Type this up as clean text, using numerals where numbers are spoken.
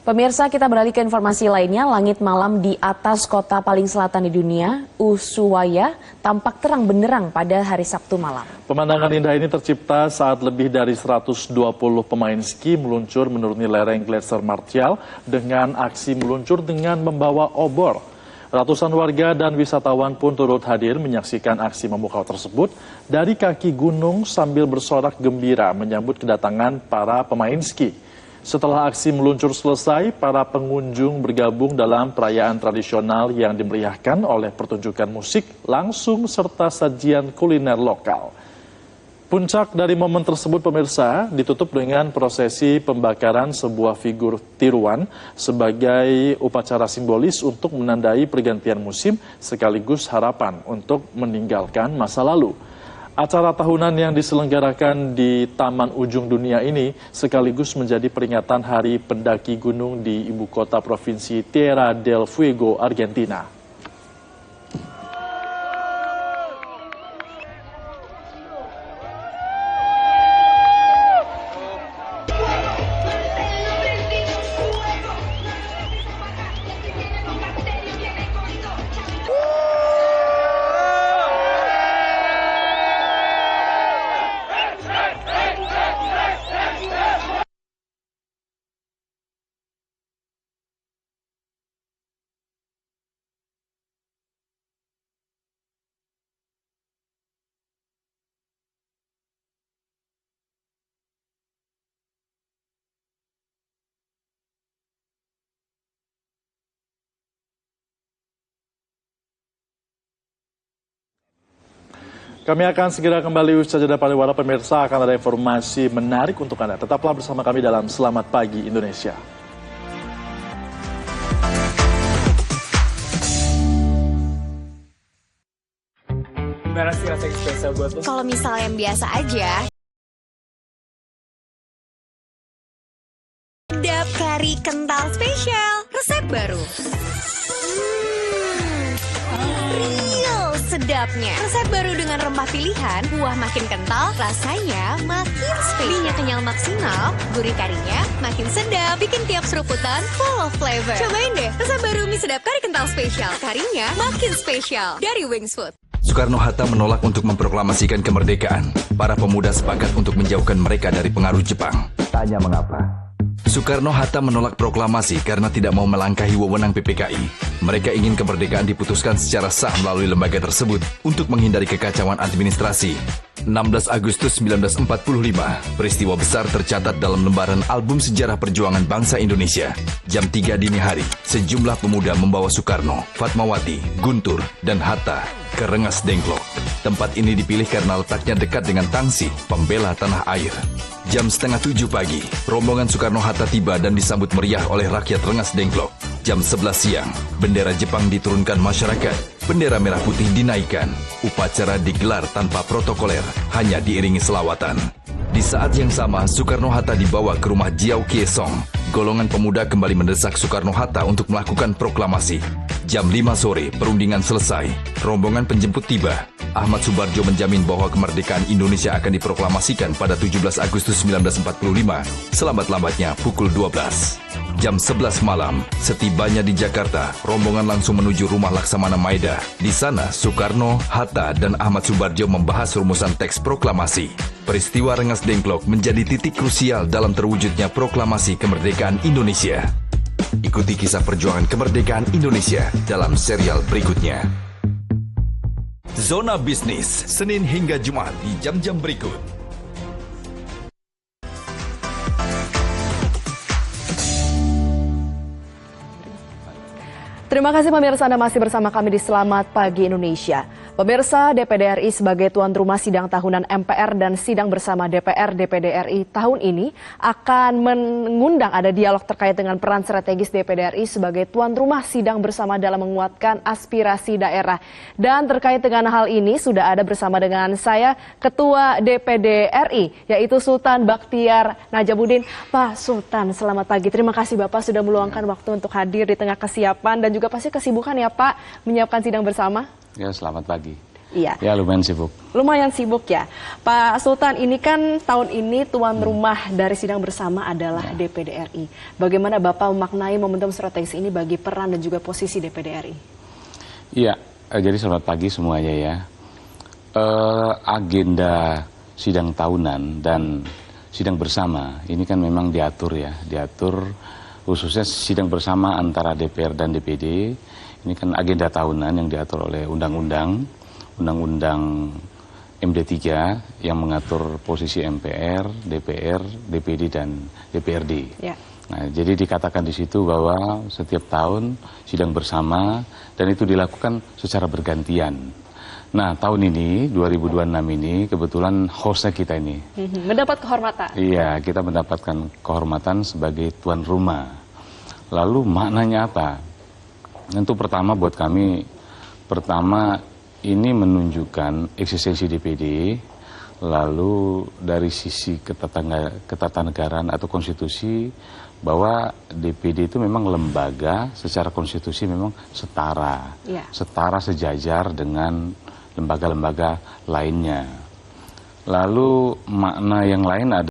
Pemirsa, kita beralih ke informasi lainnya. Langit malam di atas kota paling selatan di dunia, Ushuaia, tampak terang benderang pada hari Sabtu malam. Pemandangan indah ini tercipta saat lebih dari 120 pemain ski meluncur menuruni lereng Gletser Martial dengan aksi meluncur dengan membawa obor. Ratusan warga dan wisatawan pun turut hadir menyaksikan aksi memukau tersebut dari kaki gunung sambil bersorak gembira menyambut kedatangan para pemain ski. Setelah aksi meluncur selesai, para pengunjung bergabung dalam perayaan tradisional yang dimeriahkan oleh pertunjukan musik langsung serta sajian kuliner lokal. Puncak dari momen tersebut, pemirsa, ditutup dengan prosesi pembakaran sebuah figur tiruan sebagai upacara simbolis untuk menandai pergantian musim sekaligus harapan untuk meninggalkan masa lalu. Acara tahunan yang diselenggarakan di Taman Ujung Dunia ini sekaligus menjadi peringatan Hari Pendaki Gunung di ibu kota provinsi Tierra del Fuego, Argentina. Kami akan segera kembali usai jeda pariwara. Pemirsa, akan ada informasi menarik untuk Anda. Tetaplah bersama kami dalam Selamat Pagi Indonesia. Gimana sih rasa spesial buat lo? Kalau misalnya yang biasa aja, ada kari kental spesial, resep baru. Real sedapnya. Resep baru dengan rempah pilihan, buah makin kental, rasanya makin spesial. Mie-nya kenyal maksimal, gurih karinya makin sedap, bikin tiap seruputan full of flavor. Cobain deh resep baru mie sedap kari kental spesial, karinya makin spesial dari Wings Food. Soekarno-Hatta menolak untuk memproklamasikan kemerdekaan. Para pemuda sepakat untuk menjauhkan mereka dari pengaruh Jepang. Tanya mengapa? Soekarno-Hatta menolak proklamasi karena tidak mau melangkahi wewenang PPKI. Mereka ingin kemerdekaan diputuskan secara sah melalui lembaga tersebut untuk menghindari kekacauan administrasi. 16 Agustus 1945, peristiwa besar tercatat dalam lembaran album sejarah perjuangan bangsa Indonesia. Jam 3 dini hari, sejumlah pemuda membawa Soekarno, Fatmawati, Guntur, dan Hatta ke Rengas Dengklok. Tempat ini dipilih karena letaknya dekat dengan Tangsi, pembela tanah air. Jam setengah 7 pagi, rombongan Soekarno-Hatta tiba dan disambut meriah oleh rakyat Rengas Dengklok. Jam 11 siang, bendera Jepang diturunkan masyarakat, bendera merah putih dinaikkan. Upacara digelar tanpa protokoler, hanya diiringi selawatan. Di saat yang sama, Soekarno-Hatta dibawa ke rumah Jiao Kiesong. Golongan pemuda kembali mendesak Soekarno-Hatta untuk melakukan proklamasi. Jam 5 sore, perundingan selesai. Rombongan penjemput tiba. Ahmad Subarjo menjamin bahwa kemerdekaan Indonesia akan diproklamasikan pada 17 Agustus 1945, selambat-lambatnya pukul 12. Jam 11 malam, setibanya di Jakarta, rombongan langsung menuju rumah Laksamana Maeda. Di sana, Soekarno, Hatta, dan Ahmad Subarjo membahas rumusan teks proklamasi. Peristiwa Rengas Dengklok menjadi titik krusial dalam terwujudnya proklamasi kemerdekaan Indonesia. Ikuti kisah perjuangan kemerdekaan Indonesia dalam serial berikutnya. Zona Bisnis, Senin hingga Jumat di jam-jam berikut. Terima kasih pemirsa, Anda masih bersama kami di Selamat Pagi Indonesia. Pemirsa, DPD RI sebagai tuan rumah sidang tahunan MPR dan sidang bersama DPR DPD RI tahun ini akan mengundang ada dialog terkait dengan peran strategis DPD RI sebagai tuan rumah sidang bersama dalam menguatkan aspirasi daerah. Dan terkait dengan hal ini sudah ada bersama dengan saya Ketua DPD RI yaitu Sultan Baktiar Najamuddin. Pak Sultan, selamat pagi. Terima kasih Bapak sudah meluangkan waktu untuk hadir di tengah kesiapan dan juga pasti kesibukan ya Pak menyiapkan sidang bersama. Ya, selamat pagi. Iya. Ya lumayan sibuk. Lumayan sibuk ya. Pak Sultan, ini kan tahun ini tuan rumah dari sidang bersama adalah DPD RI. Bagaimana Bapak memaknai momentum strategis ini bagi peran dan juga posisi DPD RI? Iya, jadi selamat pagi semuanya ya. Agenda sidang tahunan dan sidang bersama ini kan memang diatur ya. Diatur khususnya sidang bersama antara DPR dan DPD. Ini kan agenda tahunan yang diatur oleh Undang-Undang MD3 yang mengatur posisi MPR, DPR, DPD dan DPRD. Ya. Nah, jadi dikatakan di situ bahwa setiap tahun sidang bersama dan itu dilakukan secara bergantian. Nah, tahun ini 2026 ini kebetulan hostnya kita ini. Mendapat kehormatan. Iya, kita mendapatkan kehormatan sebagai tuan rumah. Lalu maknanya apa? Tentu pertama buat kami, ini menunjukkan eksistensi DPD, lalu dari sisi ketatanegaraan atau konstitusi, bahwa DPD itu memang lembaga secara konstitusi memang setara, setara sejajar dengan lembaga-lembaga lainnya. Lalu makna yang lain ada